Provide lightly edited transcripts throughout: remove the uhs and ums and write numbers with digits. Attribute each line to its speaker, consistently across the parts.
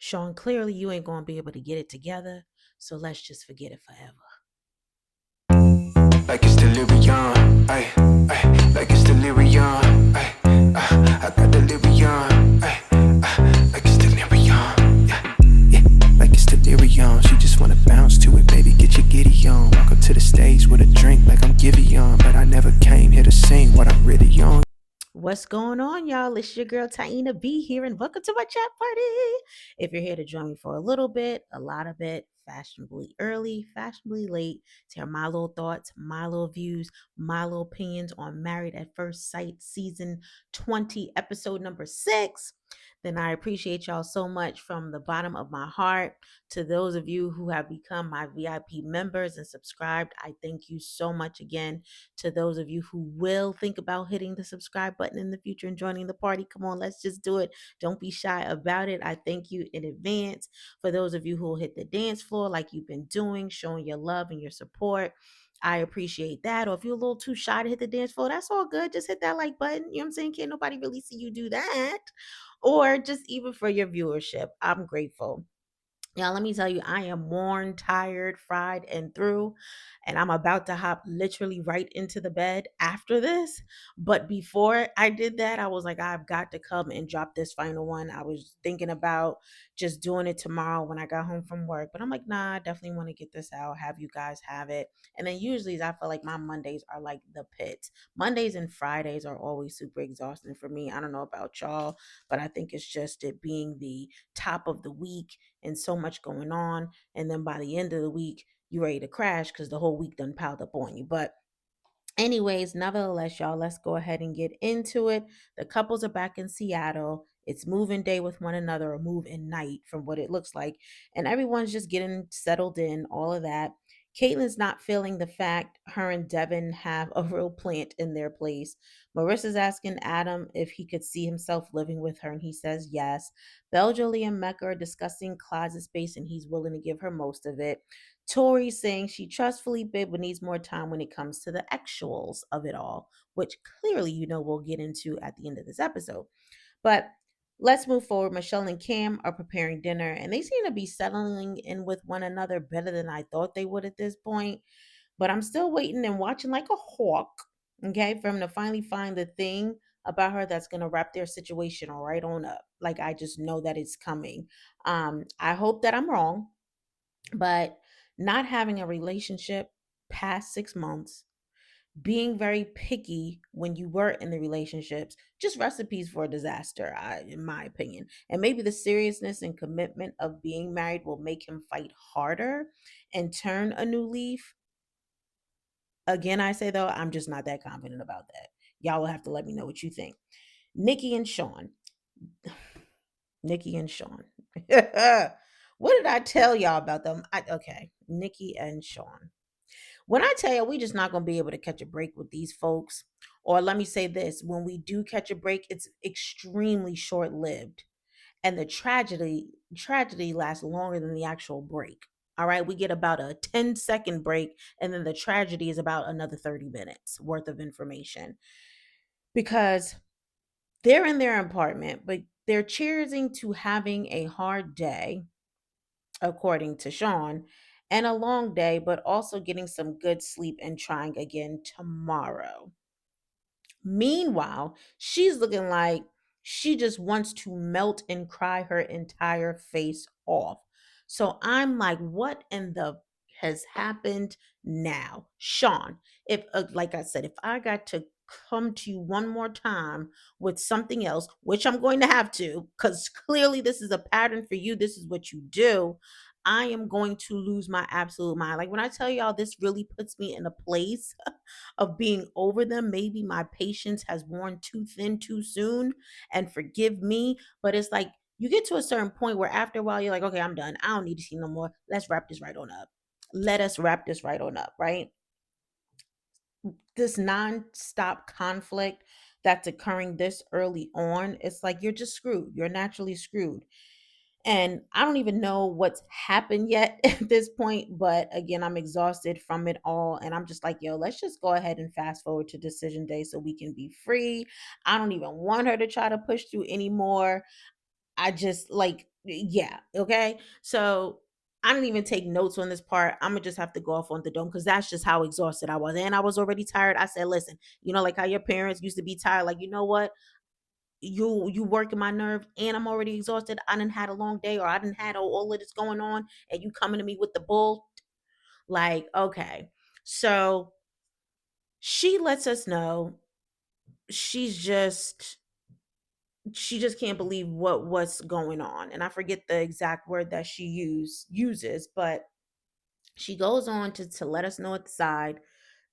Speaker 1: Shawn, clearly you ain't gonna be able to get it together, so let's just forget it forever.
Speaker 2: Like it's delirium, ay, ay, like it's delirium, ay, I got delirium, ay, like it's delirium, yeah, yeah, like it's delirium. She just wanna bounce to it, baby, get your giddy on. Walk up to the stage with a drink like I'm Giveon, but I never came here to sing what I'm really on.
Speaker 1: What's going on, y'all? It's your girl Taina B here, and welcome to my chat party. If you're here to join me for a little bit, a lot of it, fashionably early, fashionably late, to hear my little thoughts, my little views, my little opinions on Married at First Sight season 20, episode number 6, then I appreciate y'all so much from the bottom of my heart. To those of you who have become my VIP members and subscribed, I thank you so much again. To those of you who will think about hitting the subscribe button in the future and joining the party, come on, let's just do it. Don't be shy about it. I thank you in advance. For those of you who will hit the dance floor like you've been doing, showing your love and your support, I appreciate that. Or if you're a little too shy to hit the dance floor, that's all good. Just hit that like button. You know what I'm saying? Can't nobody really see you do that. Or just even for your viewership, I'm grateful. Y'all, let me tell you, I am worn, tired, fried, and through, and I'm about to hop literally right into the bed after this. But before I did that, I was like, I've got to come and drop this final one. I was thinking about just doing it tomorrow when I got home from work, but I'm like, nah, I definitely want to get this out, have you guys have it. And then usually I feel like my Mondays are like the pit. Mondays and Fridays are always super exhausting for me. I don't know about y'all, but I think it's just it being the top of the week and so much going on. And then by the end of the week, you're ready to crash because the whole week done piled up on you. But anyways, nevertheless, y'all, let's go ahead and get into it. The couples are back in Seattle. It's move-in day with one another, or move-in night from what it looks like. And everyone's just getting settled in, all of that. Caitlyn's not feeling the fact her and Devon have a real plant in their place. Marissa's asking Adam if he could see himself living with her, and he says yes. Bel Jolie and Mecca are discussing closet space, and he's willing to give her most of it. Tori saying she trusts Felipe but needs more time when it comes to the actuals of it all, which clearly we'll get into at the end of this episode. But let's move forward. Michelle and Cam are preparing dinner and they seem to be settling in with one another better than I thought they would at this point. But I'm still waiting and watching like a hawk, okay, for him to finally find the thing about her that's gonna wrap their situation all right on up. Like I just know that it's coming. I hope that I'm wrong, but not having a relationship past 6 months, being very picky when you were in the relationships, just recipes for a disaster, in my opinion. And maybe the seriousness and commitment of being married will make him fight harder and turn a new leaf. Again, I say though, I'm just not that confident about that. Y'all will have to let me know what you think. Nikki and Shawn. Nikki and Shawn. What did I tell y'all about them? Okay, Nikki and Shawn. When I tell you we just not gonna be able to catch a break with these folks, or let me say this, when we do catch a break, it's extremely short-lived. And the tragedy lasts longer than the actual break. All right, we get about a 10-second break, and then the tragedy is about another 30 minutes worth of information. Because they're in their apartment, but they're cheersing to having a hard day according to Shawn, and a long day, but also getting some good sleep and trying again tomorrow. Meanwhile, she's looking like she just wants to melt and cry her entire face off. So I'm like, what in the has happened now? Shawn, if, like I said, if I got to come to you one more time with something else, which I'm going to have to, because clearly this is a pattern for you, this is what you do. I am going to lose my absolute mind. Like when I tell y'all, this really puts me in a place of being over them. Maybe my patience has worn too thin too soon, and forgive me. But it's like you get to a certain point where after a while you're like, okay, I'm done. I don't need to see no more. Let's wrap this right on up. Let us wrap this right on up, right? This non-stop conflict that's occurring this early on, it's like you're just screwed. You're naturally screwed. And I don't even know what's happened yet at this point. But again, I'm exhausted from it all. And I'm just like, yo, let's just go ahead and fast forward to decision day so we can be free. I don't even want her to try to push through anymore. I just like Yeah, okay. So I didn't even take notes on this part. I'm gonna just have to go off on the dome because that's just how exhausted I was, and I was already tired. I said, "Listen, like how your parents used to be tired. Like, you know what? You working my nerves, and I'm already exhausted. I didn't had a long day, or I didn't had all of this going on, and you coming to me with the bull. Like, okay." So she lets us know she's just she just can't believe what's going on, and I forget the exact word that she uses, but she goes on to let us know at the side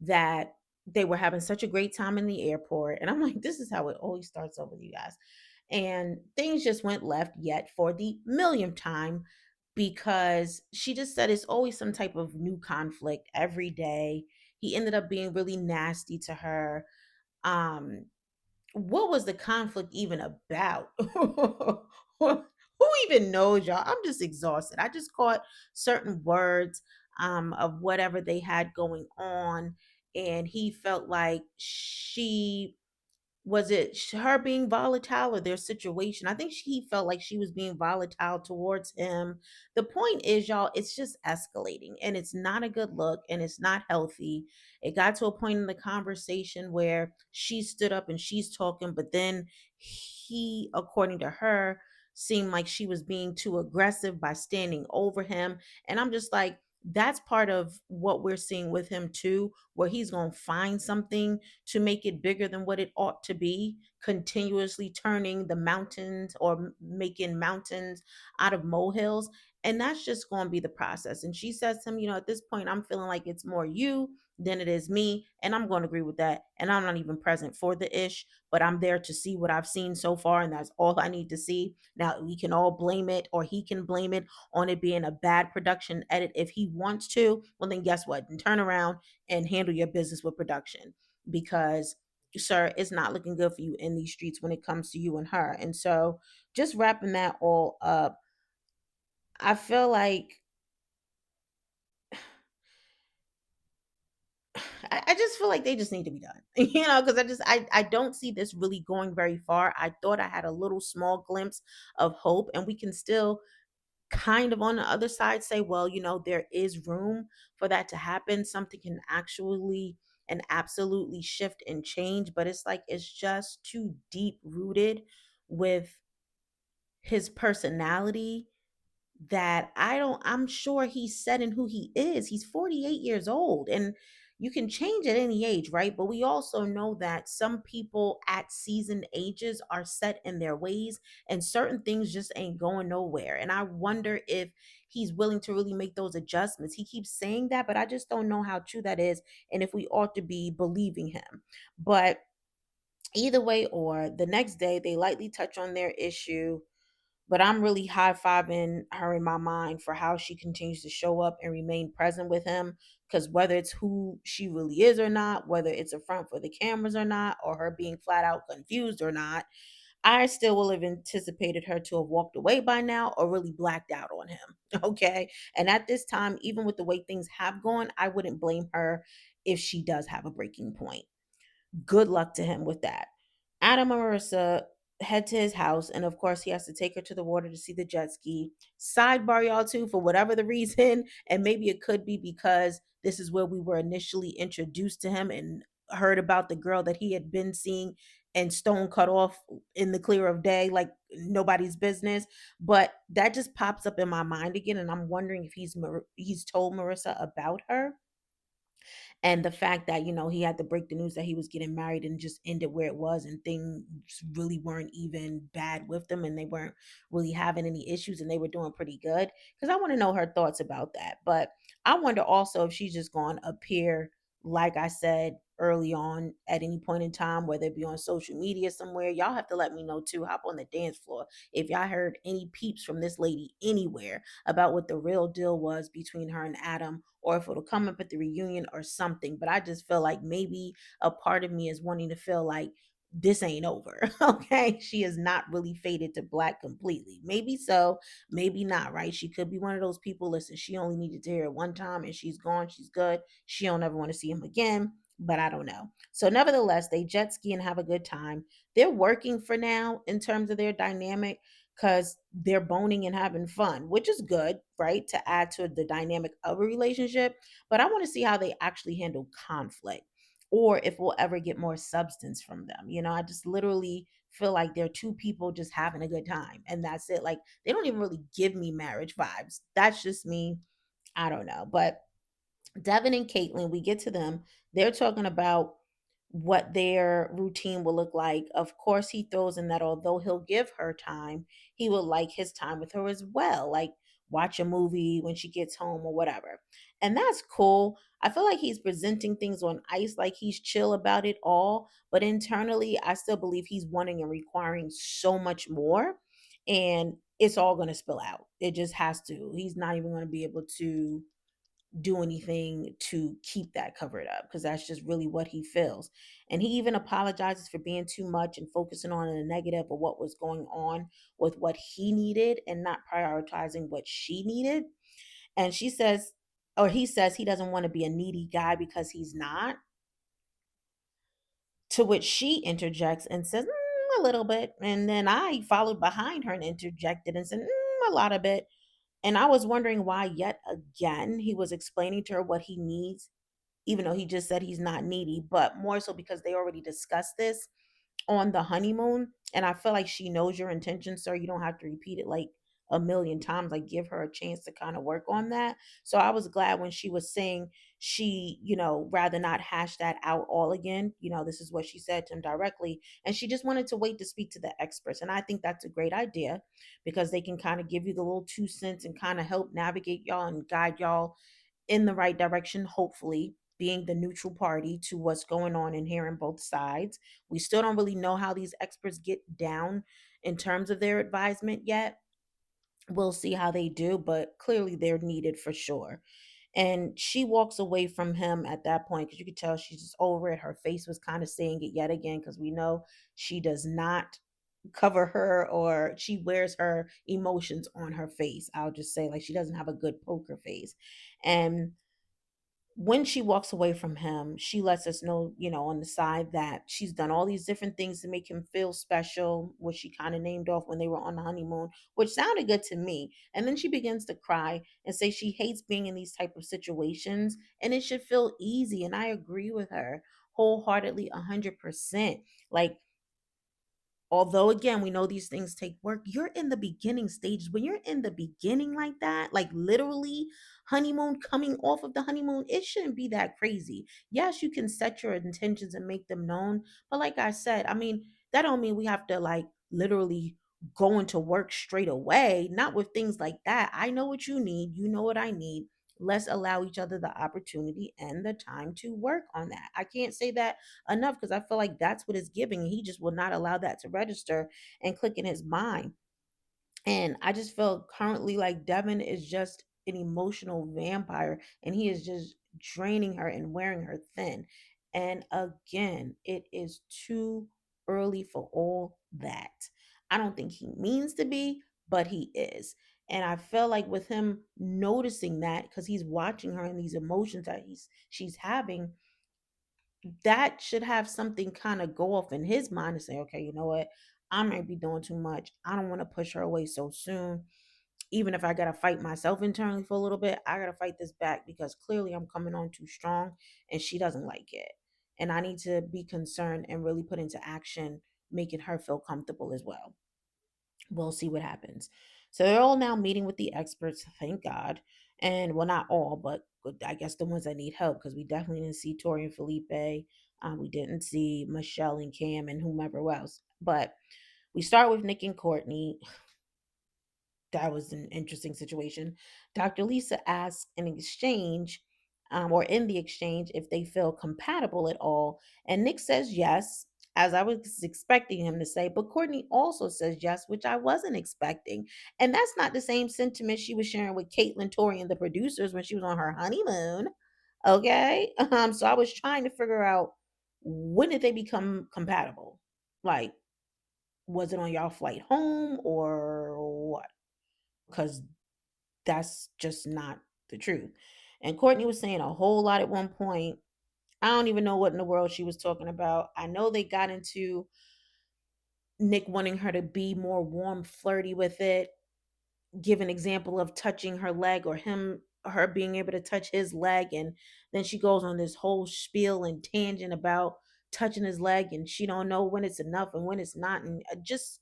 Speaker 1: that they were having such a great time in the airport. And I'm like, this is how it always starts over with you guys. And things just went left yet for the millionth time because she just said it's always some type of new conflict every day. He ended up being really nasty to her. What was the conflict even about? Who even knows, y'all? I'm just exhausted. I just caught certain words of whatever they had going on, and he felt like her being volatile or their situation? I think he felt like she was being volatile towards him. The point is, y'all, it's just escalating and it's not a good look and it's not healthy. It got to a point in the conversation where she stood up and she's talking, but then he, according to her, seemed like she was being too aggressive by standing over him. And I'm just like, that's part of what we're seeing with him too, where he's going to find something to make it bigger than what it ought to be, continuously turning the mountains or making mountains out of molehills. And that's just going to be the process. And she says to him, at this point, I'm feeling like it's more you than it is me. And I'm going to agree with that. And I'm not even present for the ish, but I'm there to see what I've seen so far. And that's all I need to see. Now, we can all blame it, or he can blame it on it being a bad production edit if he wants to. Well, then guess what? And turn around and handle your business with production, because sir, it's not looking good for you in these streets when it comes to you and her. And so just wrapping that all up, I feel like I just feel like they just need to be done. Because I don't see this really going very far. I thought I had a little small glimpse of hope, and we can still kind of on the other side say, well, there is room for that to happen. Something can actually and absolutely shift and change, but it's like it's just too deep rooted with his personality that I'm sure he's set in who he is. He's 48 years old, and you can change at any age, right? But we also know that some people at seasoned ages are set in their ways, and certain things just ain't going nowhere. And I wonder if he's willing to really make those adjustments. He keeps saying that, but I just don't know how true that is and if we ought to be believing him. But either way, or the next day, they lightly touch on their issue, but I'm really high fiving her in my mind for how she continues to show up and remain present with him. Because whether it's who she really is or not, whether it's a front for the cameras or not, or her being flat out confused or not, I still will have anticipated her to have walked away by now or really blacked out on him. Okay. And at this time, even with the way things have gone, I wouldn't blame her if she does have a breaking point. Good luck to him with that. Adam and Marissa head to his house, and of course, he has to take her to the water to see the jet ski. Sidebar, y'all, too, for whatever the reason, and maybe it could be because this is where we were initially introduced to him and heard about the girl that he had been seeing and stone cut off in the clear of day, like nobody's business. But that just pops up in my mind again, and I'm wondering if he's told Marissa about her, and the fact that he had to break the news that he was getting married and just ended where it was, and things really weren't even bad with them, and they weren't really having any issues, and they were doing pretty good. Because I want to know her thoughts about that. But I wonder also if she's just going to appear, like I said early on, at any point in time, whether it be on social media somewhere. Y'all have to let me know too. Hop on the dance floor if y'all heard any peeps from this lady anywhere about what the real deal was between her and Adam, or if it'll come up at the reunion or something. But I just feel like maybe a part of me is wanting to feel like this ain't over. Okay. She is not really faded to black completely. Maybe so, maybe not, right? She could be one of those people. Listen, she only needed to hear it one time and she's gone. She's good. She don't ever want to see him again. But I don't know. So, nevertheless, they jet ski and have a good time. They're working for now in terms of their dynamic, because they're boning and having fun, which is good, right? To add to the dynamic of a relationship. But I want to see how they actually handle conflict or if we'll ever get more substance from them. I just literally feel like they're two people just having a good time and that's it. Like they don't even really give me marriage vibes. That's just me. I don't know. But Devon and Caitlyn, we get to them. They're talking about what their routine will look like. Of course, he throws in that although he'll give her time, he would like his time with her as well, like watch a movie when she gets home or whatever. And that's cool. I feel like he's presenting things on ice, like he's chill about it all. But internally, I still believe he's wanting and requiring so much more. And it's all going to spill out. It just has to. He's not even going to be able to do anything to keep that covered up because that's just really what he feels. And he even apologizes for being too much and focusing on the negative of what was going on with what he needed and not prioritizing what she needed. And she says, or he says, he doesn't want to be a needy guy because he's not. To which she interjects and says, a little bit. And then I followed behind her and interjected and said, a lot of it. And I was wondering why, yet again, he was explaining to her what he needs even though he just said he's not needy, but more so because they already discussed this on the honeymoon. And I feel like she knows your intentions, sir. You don't have to repeat it like a million times. Like, give her a chance to kind of work on that. So I was glad when she was saying she, rather not hash that out all again. This is what she said to him directly. And she just wanted to wait to speak to the experts. And I think that's a great idea because they can kind of give you the little 2 cents and kind of help navigate y'all and guide y'all in the right direction, hopefully, being the neutral party to what's going on and hearing both sides. We still don't really know how these experts get down in terms of their advisement yet. We'll see how they do, but clearly they're needed for sure. And she walks away from him at that point because you could tell she's just over it. Her face was kind of saying it yet again because we know she does not cover her or she wears her emotions on her face. I'll just say, like, she doesn't have a good poker face. And when she walks away from him, she lets us know, on the side that she's done all these different things to make him feel special, which she kind of named off when they were on the honeymoon, which sounded good to me. And then she begins to cry and say she hates being in these type of situations and it should feel easy. And I agree with her wholeheartedly, 100%. Like, although again we know these things take work, you're in the beginning stages. When you're in the beginning like that, like literally honeymoon, coming off of the honeymoon, it shouldn't be that crazy. Yes, you can set your intentions and make them known, but like I said, I mean, that don't mean we have to like literally go into work straight away. Not with things like that. I know what you need, you know what I need. Let's allow each other the opportunity and the time to work on that. I can't say that enough because I feel like that's what it's giving. And he just will not allow that to register and click in his mind. And I just feel currently like Devin is just an emotional vampire and he is just draining her and wearing her thin. And again, it is too early for all that. I don't think he means to be, but he is. And I feel like with him noticing that because he's watching her and these emotions that she's having, that should have something kind of go off in his mind and say, okay, you know what? I might be doing too much. I don't want to push her away so soon. Even if I got to fight myself internally for a little bit, I got to fight this back because clearly I'm coming on too strong and she doesn't like it. And I need to be concerned and really put into action, making her feel comfortable as well. We'll see what happens. So they're all now meeting with the experts, thank God. And well, not all, but I guess the ones that need help because we definitely didn't see Tori and Felipe. We didn't see Michelle and Cam and whomever else. But we start with Nick and Courtney. That was an interesting situation. Dr. Lisa asks in exchange, or in the exchange, if they feel compatible at all. And Nick says yes, as I was expecting him to say, but Courtney also says yes, which I wasn't expecting. And that's not the same sentiment she was sharing with Caitlin, Tori, and the producers when she was on her honeymoon. Okay. So I was trying to figure out, when did they become compatible? Like, was it on y'all flight home or what? Because that's just not the truth. And Courtney was saying a whole lot at one point. I don't even know what in the world she was talking about. I know they got into Nick wanting her to be more warm, flirty with it, give an example of touching her leg or her being able to touch his leg, and then she goes on this whole spiel and tangent about touching his leg, and she don't know when it's enough and when it's not, and just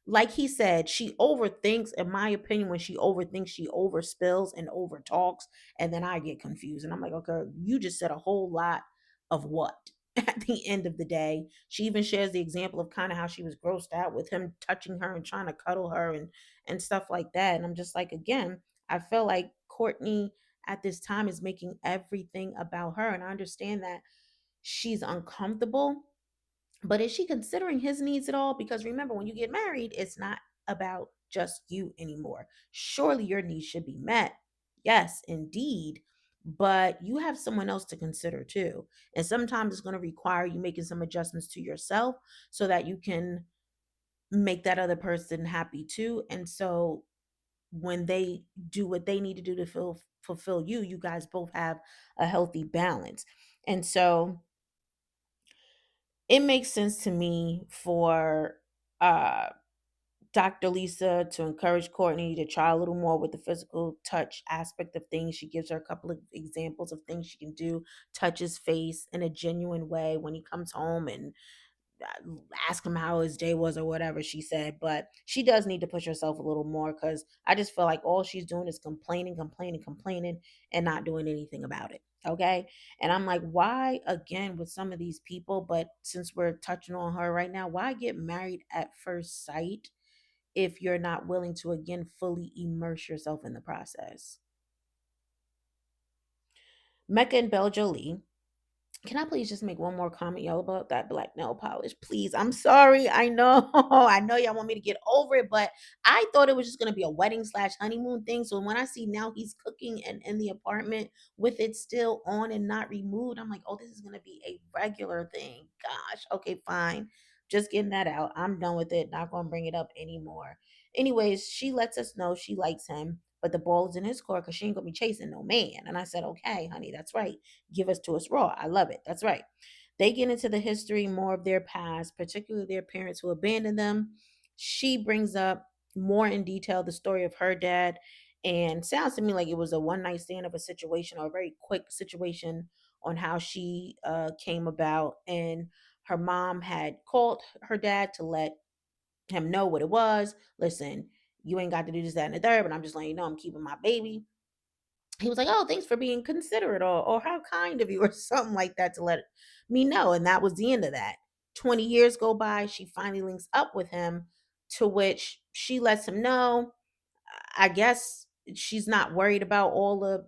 Speaker 1: like he said, she overthinks. In my opinion, when she overthinks, she overspills and overtalks, and then I get confused and I'm like, okay, you just said a whole lot of what? At the end of the day, she even shares the example of kind of how she was grossed out with him touching her and trying to cuddle her and stuff like that. And I'm just like, again, I feel like Courtney at this time is making everything about her. And I understand that she's uncomfortable, but is she considering his needs at all? Because remember, when you get married, it's not about just you anymore. Surely your needs should be met. Yes, indeed. But you have someone else to consider too. And sometimes it's going to require you making some adjustments to yourself so that you can make that other person happy too. And so when they do what they need to do to fulfill you, you guys both have a healthy balance. And so it makes sense to me for uh Dr. Lisa to encourage Courtney to try a little more with the physical touch aspect of things. She gives her a couple of examples of things she can do, touch his face in a genuine way when he comes home, and ask him how his day was or whatever she said. But she does need to push herself a little more, because I just feel like all she's doing is complaining, complaining, complaining, and not doing anything about it. Okay. And I'm like, why again with some of these people? But since we're touching on her right now, why get married at first sight if you're not willing to again fully immerse yourself in the process? Mecca and Bel Jolie, can I please just make one more comment, y'all, about that black nail polish? Please. I'm sorry. I know. I know y'all want me to get over it, but I thought it was just gonna be a wedding slash honeymoon thing. So when I see now he's cooking and in the apartment with it still on and not removed, I'm like, oh, this is gonna be a regular thing. Gosh. Okay, fine. Just getting that out. I'm done with it. Not gonna bring it up anymore. Anyways, she lets us know she likes him, but the ball is in his court because she ain't gonna be chasing no man. And I said, okay, honey, that's right. Give us to us raw. I love it. That's right. They get into the history more of their past, particularly their parents who abandoned them. She brings up more in detail the story of her dad, and sounds to me like it was a one night stand of a situation, or a very quick situation on how she came about. And her mom had called her dad to let him know what it was. Listen, you ain't got to do this, that, and the third, but I'm just letting you know I'm keeping my baby. He was like, "Oh, thanks for being considerate," or "How kind of you," or something like that, to let me know. And that was the end of that. 20 years go by. She finally links up with him, to which she lets him know, I guess she's not worried about all the,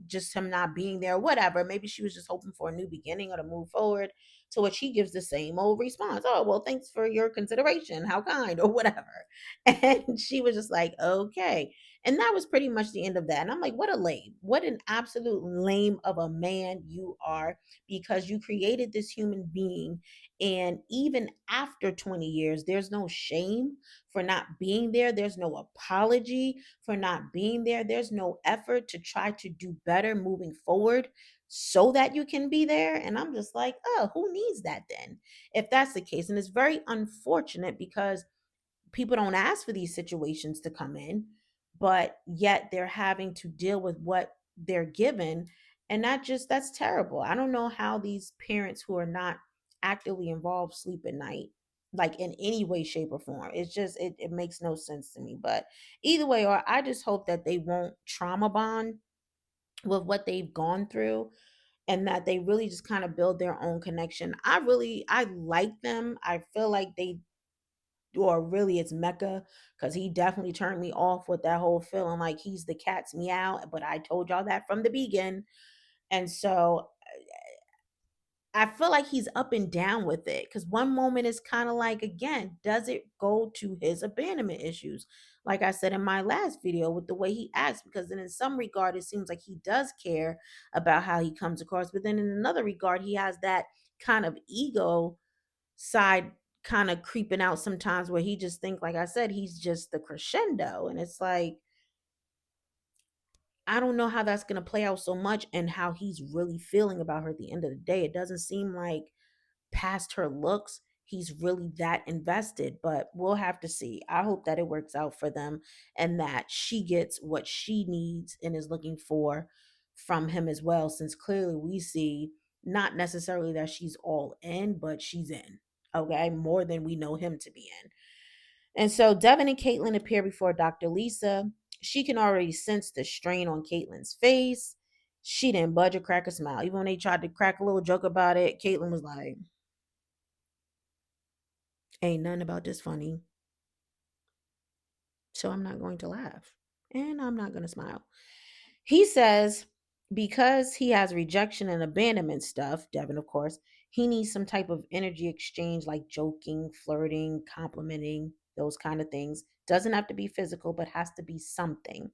Speaker 1: just him not being there, whatever. Maybe she was just hoping for a new beginning or to move forward. To which he gives the same old response: "Oh, well, thanks for your consideration. How kind," or whatever. And she was just like, okay. And that was pretty much the end of that. And I'm like, what a lame, what an absolute lame of a man you are, because you created this human being. And even after 20 years, there's no shame for not being there. There's no apology for not being there. There's no effort to try to do better moving forward so that you can be there. And I'm just like, oh, who needs that then? If that's the case. And it's very unfortunate because people don't ask for these situations to come in, but yet they're having to deal with what they're given. And that's terrible. I don't know how these parents who are not actively involved sleep at night, like in any way, shape, or form. It's just, it makes no sense to me. But either way, or I just hope that they won't trauma bond with what they've gone through, and that they really just kind of build their own connection. I like them. I feel like they, or really it's Mecca, because he definitely turned me off with that whole feeling like he's the cat's meow. But I told y'all that from the beginning. And so I feel like he's up and down with it, because one moment is kind of like, again, does it go to his abandonment issues? Like I said in my last video, with the way he acts, because then in some regard, it seems like he does care about how he comes across. But then in another regard, he has that kind of ego side kind of creeping out sometimes, where he just think, like I said, he's just the crescendo. And it's like, I don't know how that's going to play out so much, and how he's really feeling about her at the end of the day. It doesn't seem like past her looks, he's really that invested, but we'll have to see. I hope that it works out for them and that she gets what she needs and is looking for from him as well, since clearly we see not necessarily that she's all in, but she's in, okay, more than we know him to be in. And so Devin and Caitlyn appear before Dr. Lisa. She can already sense the strain on Caitlyn's face. She didn't budge or crack a smile. Even when they tried to crack a little joke about it, Caitlyn was like, ain't nothing about this funny, so I'm not going to laugh. And I'm not going to smile. He says because he has rejection and abandonment stuff, Devin, of course, he needs some type of energy exchange like joking, flirting, complimenting, those kind of things. Doesn't have to be physical, but has to be something.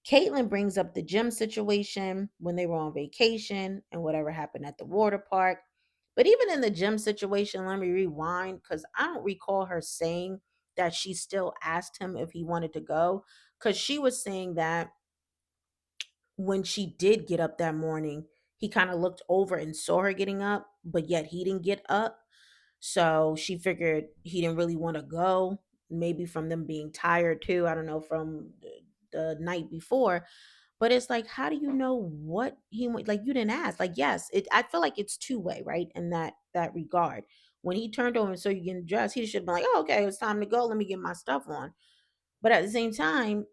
Speaker 1: Caitlin brings up the gym situation when they were on vacation and whatever happened at the water park. But even in the gym situation, let me rewind because I don't recall her saying that she still asked him if he wanted to go. Because she was saying that when she did get up that morning, he kind of looked over and saw her getting up, but yet he didn't get up. So she figured he didn't really want to go, maybe from them being tired too. I don't know, from the night before. But it's like, how do you know what he want? Like, you didn't ask. Like, yes, I feel like it's two way, right? In that regard. When he turned over and saw you getting dressed, he should have been like, oh, okay, it's time to go. Let me get my stuff on. But at the same time,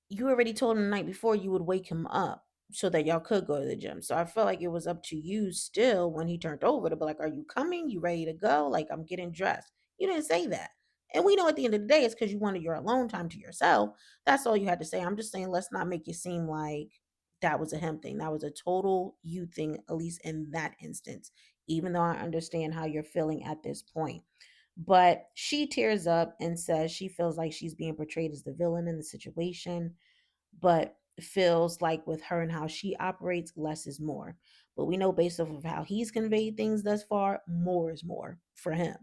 Speaker 1: you already told him the night before you would wake him up so that y'all could go to the gym. So I felt like it was up to you still when he turned over to be like, are you coming? You ready to go? Like, I'm getting dressed. You didn't say that. And we know at the end of the day, it's because you wanted your alone time to yourself. That's all you had to say. I'm just saying, let's not make it seem like that was a him thing. That was a total you thing, at least in that instance, even though I understand how you're feeling at this point. But she tears up and says she feels like she's being portrayed as the villain in the situation, but feels like with her and how she operates, less is more. But we know based off of how he's conveyed things thus far, more is more for him.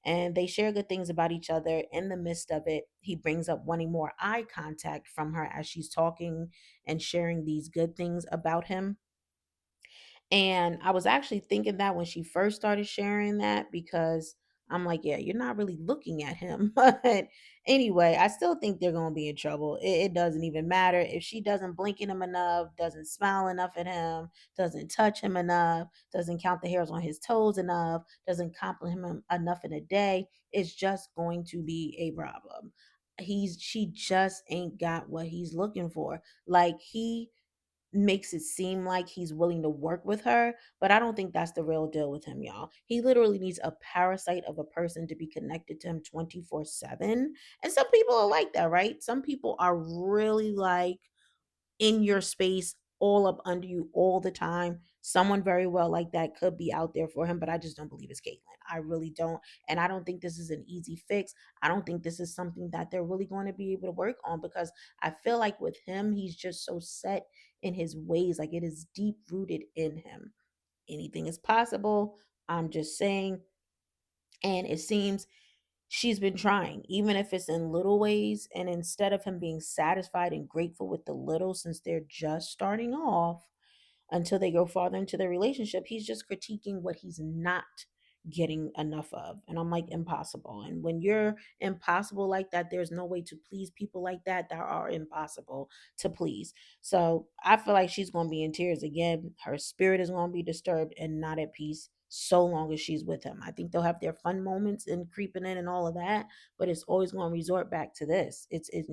Speaker 1: And they share good things about each other. In the midst of it, he brings up wanting more eye contact from her as she's talking and sharing these good things about him. And I was actually thinking that when she first started sharing that, because I'm like, yeah, you're not really looking at him. But anyway, I still think they're going to be in trouble. It doesn't even matter if she doesn't blink at him enough, doesn't smile enough at him, doesn't touch him enough, doesn't count the hairs on his toes enough, doesn't compliment him enough in a day. It's just going to be a problem. She just ain't got what he's looking for. Like, he makes it seem like he's willing to work with her, but I don't think that's the real deal with him, y'all. He literally needs a parasite of a person to be connected to him 24/7. And some people are like that, right? Some people are really like in your space, all up under you all the time. Someone very well like that could be out there for him, but I just don't believe it's Caitlyn. I really don't. And I don't think this is an easy fix. I don't think this is something that they're really going to be able to work on, because I feel like with him, he's just so set in his ways. Like, it is deep rooted in him. Anything is possible. I'm just saying. And it seems she's been trying, even if it's in little ways. And instead of him being satisfied and grateful with the little, since they're just starting off, until they go farther into their relationship, he's just critiquing what he's not getting enough of. And I'm like, impossible. And when you're impossible like that, there's no way to please people like that are impossible to please. So I feel like she's going to be in tears again. Her spirit is going to be disturbed and not at peace so long as she's with him. I think they'll have their fun moments and creeping in and all of that, but it's always going to resort back to this.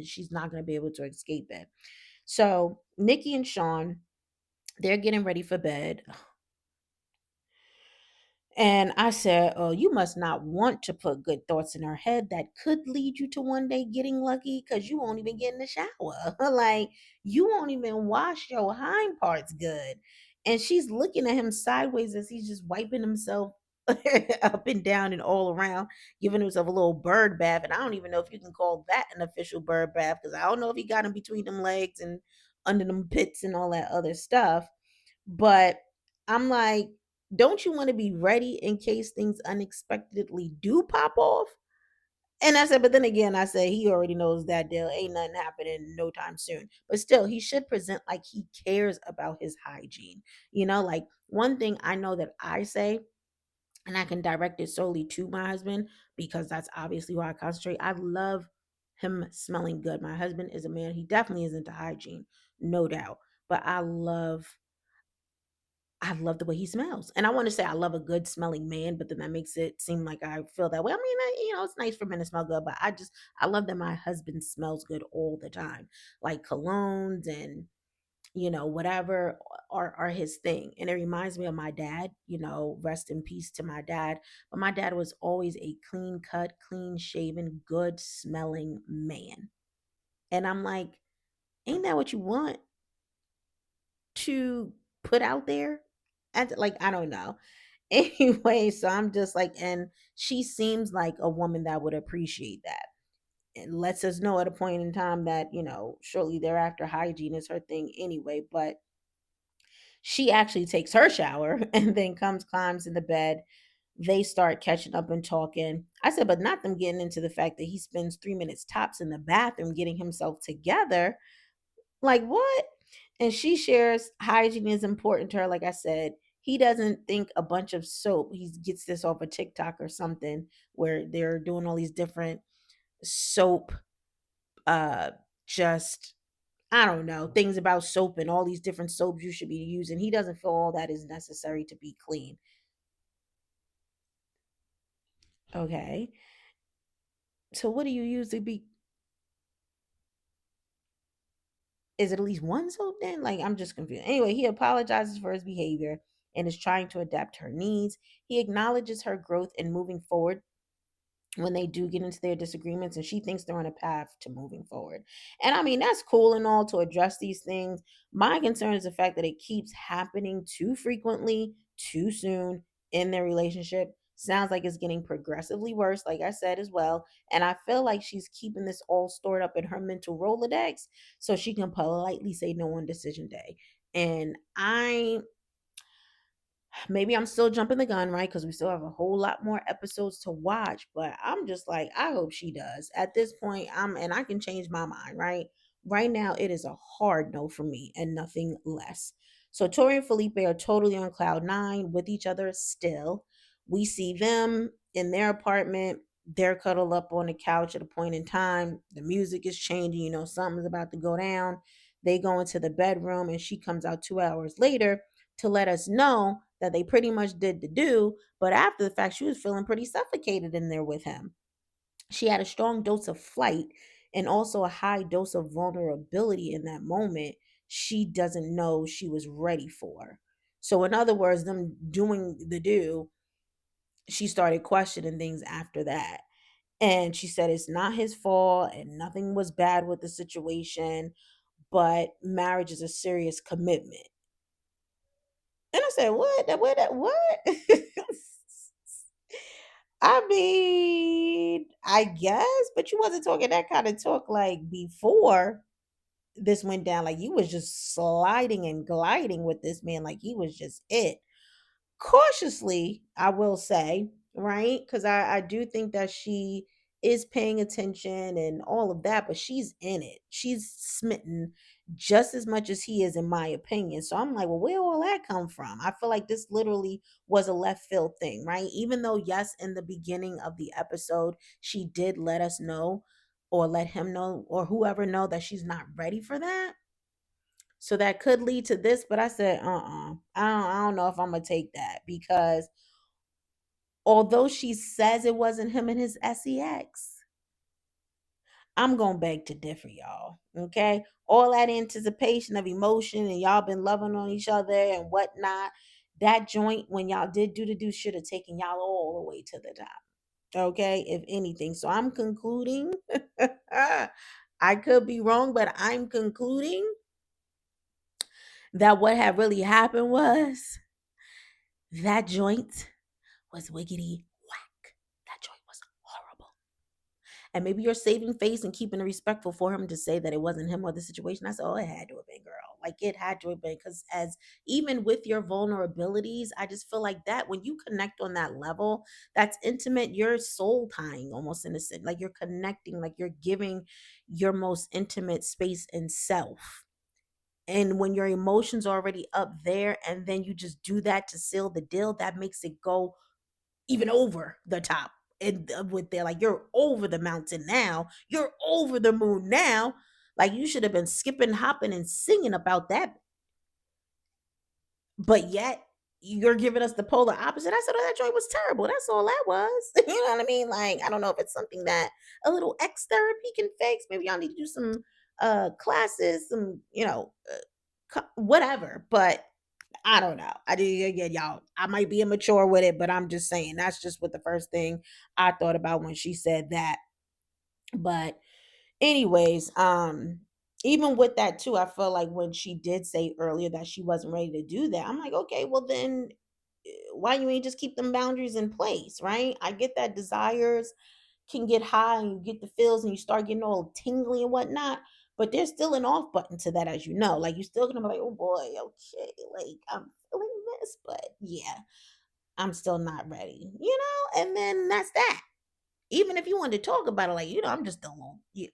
Speaker 1: She's not going to be able to escape it. So Nikki and Shawn, they're getting ready for bed. And I said, oh, you must not want to put good thoughts in her head that could lead you to one day getting lucky, because you won't even get in the shower. Like, you won't even wash your hind parts good. And she's looking at him sideways as he's just wiping himself up and down and all around, giving himself a little bird bath. And I don't even know if you can call that an official bird bath, because I don't know if he got him between them legs and under them pits and all that other stuff. But I'm like, don't you want to be ready in case things unexpectedly do pop off? And I said, but then again, I said, he already knows that deal. Ain't nothing happening no time soon. But still, he should present like he cares about his hygiene. Like, one thing I know that I say and I can direct it solely to my husband because that's obviously why I concentrate. I love him smelling good. My husband is a man, he definitely is into hygiene, no doubt. But I love the way he smells. And I want to say I love a good smelling man, but then that makes it seem like I feel that way. I mean, it's nice for men to smell good, but I love that my husband smells good all the time. Like colognes and whatever are his thing. And it reminds me of my dad, rest in peace to my dad. But my dad was always a clean cut, clean shaven, good smelling man. And I'm like, ain't that what you want to put out there? And like, I don't know. Anyway, so I'm just like, and she seems like a woman that would appreciate that. It lets us know at a point in time that, shortly thereafter, hygiene is her thing anyway. But she actually takes her shower and then comes, climbs in the bed. They start catching up and talking. I said, but not them getting into the fact that he spends 3 minutes tops in the bathroom getting himself together. Like, what? And she shares hygiene is important to her. Like I said, he doesn't think a bunch of soap. He gets this off of TikTok or something where they're doing all these different soap, uh, just I don't know, things about soap and all these different soaps you should be using. He doesn't feel all that is necessary to be clean. Okay. So what do you use to be, is it at least one soap then? Like I'm just confused. Anyway, he apologizes for his behavior and is trying to adapt her needs. He acknowledges her growth and moving forward when they do get into their disagreements, and she thinks they're on a path to moving forward. And I mean, that's cool and all to address these things. My concern is the fact that it keeps happening too frequently, too soon in their relationship. Sounds like it's getting progressively worse, like I said as well. And I feel like she's keeping this all stored up in her mental Rolodex so she can politely say no on decision day. And maybe I'm still jumping the gun, right? Because we still have a whole lot more episodes to watch. But I'm just like, I hope she does. At this point, and I can change my mind, right? Right now, it is a hard no for me and nothing less. So Tori and Felipe are totally on cloud nine with each other still. We see them in their apartment. They're cuddled up on the couch at a point in time. The music is changing. Something's about to go down. They go into the bedroom and she comes out 2 hours later to let us know that they pretty much did the do, but after the fact, she was feeling pretty suffocated in there with him. She had a strong dose of flight and also a high dose of vulnerability in that moment she doesn't know she was ready for. So, in other words, them doing the do, she started questioning things after that. And she said it's not his fault and nothing was bad with the situation, but marriage is a serious commitment. And I said, "What? What?" I mean, I guess, but you wasn't talking that kind of talk like before this went down. Like you was just sliding and gliding with this man, like he was just it. Cautiously, I will say, right? Because I do think that she is paying attention and all of that, but she's in it. She's smitten just as much as he is, in my opinion. So I'm like, well, where all that come from? I feel like this literally was a left field thing, right? Even though, yes, in the beginning of the episode, she did let us know or let him know or whoever know that she's not ready for that, so that could lead to this, but I said, I don't know if I'm gonna take that because although she says it wasn't him and his sex, I'm gonna beg to differ, y'all. Okay, all that anticipation of emotion and y'all been loving on each other and whatnot. That joint when y'all did do the do should have taken y'all all the way to the top. Okay, if anything, so I'm concluding. I could be wrong, but I'm concluding that what had really happened was that joint was wiggity whack. That joint was horrible. And maybe you're saving face and keeping it respectful for him to say that it wasn't him or the situation. I said, oh, it had to have been, girl. Like it had to have been. Because as even with your vulnerabilities, I just feel like that when you connect on that level, that's intimate, you're soul tying almost in a sense. Like you're connecting, like you're giving your most intimate space and self. And when your emotions are already up there and then you just do that to seal the deal, that makes it go even over the top. And with their like, you're over the mountain now, you're over the moon now. Like you should have been skipping, hopping, and singing about that, but yet you're giving us the polar opposite. I said, "Oh, that joint was terrible." That's all that was. You know what I mean? Like, I don't know if it's something that a little X therapy can fix. Maybe y'all need to do some classes, some, whatever. But I don't know. I do again, y'all. I might be immature with it, but I'm just saying that's just what the first thing I thought about when she said that. But anyways, even with that too, I feel like when she did say earlier that she wasn't ready to do that, I'm like, okay, well then why you ain't just keep them boundaries in place, right? I get that desires can get high and you get the feels and you start getting all tingly and whatnot, but there's still an off button to that, as you know. Like you're still gonna be like, oh boy, okay, like I'm feeling this, but yeah, I'm still not ready, and then that's that. Even if you wanted to talk about it, like, I'm just don't want, yeah,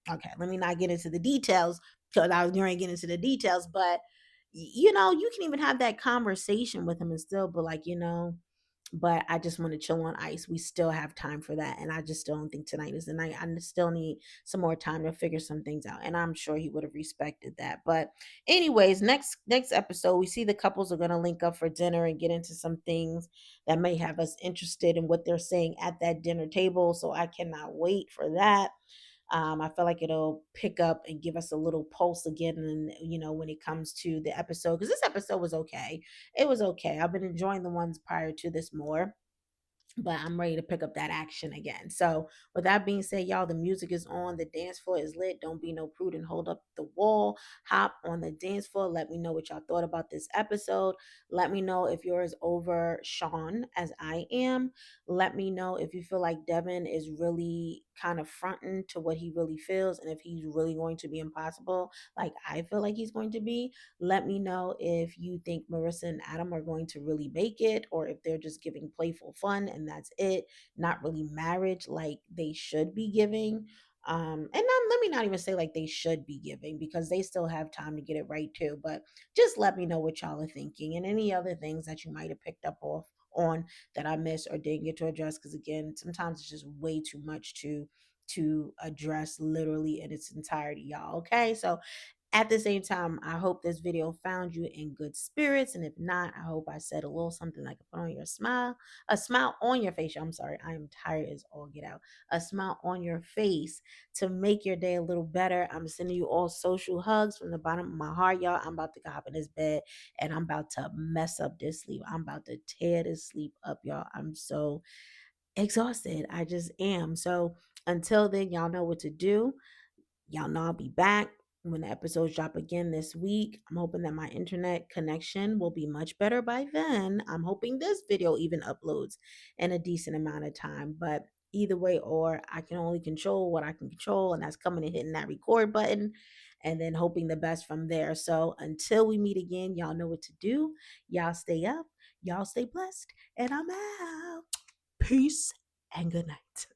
Speaker 1: okay, let me not get into the details because I was going to get into the details, but you can even have that conversation with him and still be like, but I just want to chill on ice. We still have time for that. And I just still don't think tonight is the night. I still need some more time to figure some things out. And I'm sure he would have respected that. But anyways, next episode, we see the couples are gonna link up for dinner and get into some things that may have us interested in what they're saying at that dinner table. So I cannot wait for that. I feel like it'll pick up and give us a little pulse again, and when it comes to the episode, because this episode was okay. It was okay. I've been enjoying the ones prior to this more, but I'm ready to pick up that action again. So, with that being said, y'all, the music is on, the dance floor is lit. Don't be no prude and hold up the wall. Hop on the dance floor. Let me know what y'all thought about this episode. Let me know if you're as over Shawn as I am. Let me know if you feel like Devon is really kind of fronting to what he really feels and if he's really going to be impossible, like I feel like he's going to be. Let me know if you think Marissa and Adam are going to really make it, or if they're just giving playful fun and that's it, not really marriage like they should be giving. Let me not even say like they should be giving, because they still have time to get it right too. But just let me know what y'all are thinking and any other things that you might have picked up off on that I missed or didn't get to address. Because again, sometimes it's just way too much to address literally in its entirety, y'all. Okay, so at the same time, I hope this video found you in good spirits. And if not, I hope I said a little something like a put on your smile, a smile on your face. I'm sorry, I am tired as all get out. A smile on your face to make your day a little better. I'm sending you all social hugs from the bottom of my heart, y'all. I'm about to go hop in this bed and I'm about to mess up this sleep. I'm about to tear this sleep up, y'all. I'm so exhausted. I just am. So until then, y'all know what to do. Y'all know I'll be back when the episodes drop again this week. I'm hoping that my internet connection will be much better by then. I'm hoping this video even uploads in a decent amount of time. But either way, or I can only control what I can control, and that's coming and hitting that record button and then hoping the best from there. So until we meet again, y'all know what to do. Y'all stay up, y'all stay blessed, and I'm out. Peace and good night.